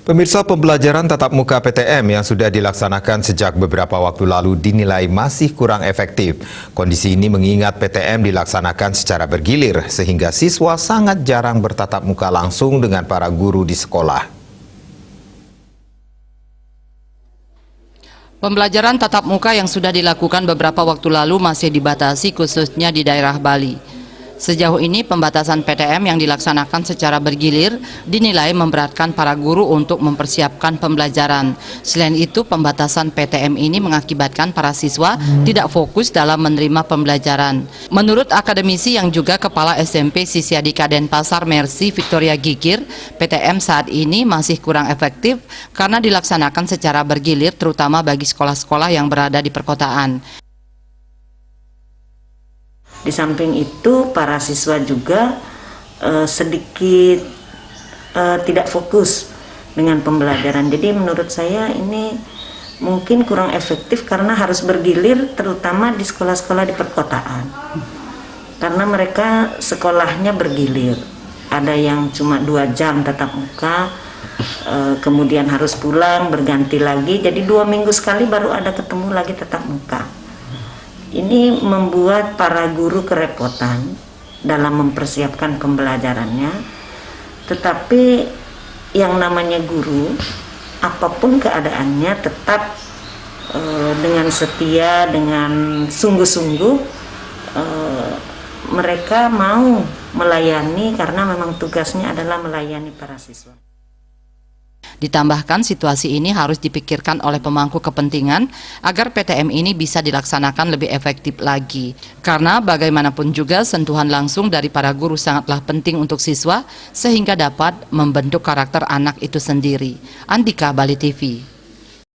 Pemirsa, pembelajaran tatap muka PTM yang sudah dilaksanakan sejak beberapa waktu lalu dinilai masih kurang efektif. Kondisi ini mengingat PTM dilaksanakan secara bergilir sehingga siswa sangat jarang bertatap muka langsung dengan para guru di sekolah. Pembelajaran tatap muka yang sudah dilakukan beberapa waktu lalu masih dibatasi khususnya di daerah Bali. Sejauh ini pembatasan PTM yang dilaksanakan secara bergilir dinilai memberatkan para guru untuk mempersiapkan pembelajaran. Selain itu, pembatasan PTM ini mengakibatkan para siswa tidak fokus dalam menerima pembelajaran. Menurut akademisi yang juga Kepala SMP Sisiadi Denpasar Mercy Victoria Gigir, PTM saat ini masih kurang efektif karena dilaksanakan secara bergilir terutama bagi sekolah-sekolah yang berada di perkotaan. Di samping itu, para siswa juga sedikit tidak fokus dengan pembelajaran. Jadi menurut saya ini mungkin kurang efektif karena harus bergilir terutama di sekolah-sekolah di perkotaan. Karena mereka sekolahnya bergilir. Ada yang cuma 2 jam tatap muka, kemudian harus pulang, berganti lagi. Jadi 2 minggu sekali baru ada ketemu lagi tatap muka. Ini membuat para guru kerepotan dalam mempersiapkan pembelajarannya. Tetapi yang namanya guru, apapun keadaannya tetap dengan setia, dengan sungguh-sungguh mereka mau melayani karena memang tugasnya adalah melayani para siswa. Ditambahkan situasi ini harus dipikirkan oleh pemangku kepentingan agar PTM ini bisa dilaksanakan lebih efektif lagi. Karena bagaimanapun juga sentuhan langsung dari para guru sangatlah penting untuk siswa sehingga dapat membentuk karakter anak itu sendiri. Andika, Bali TV.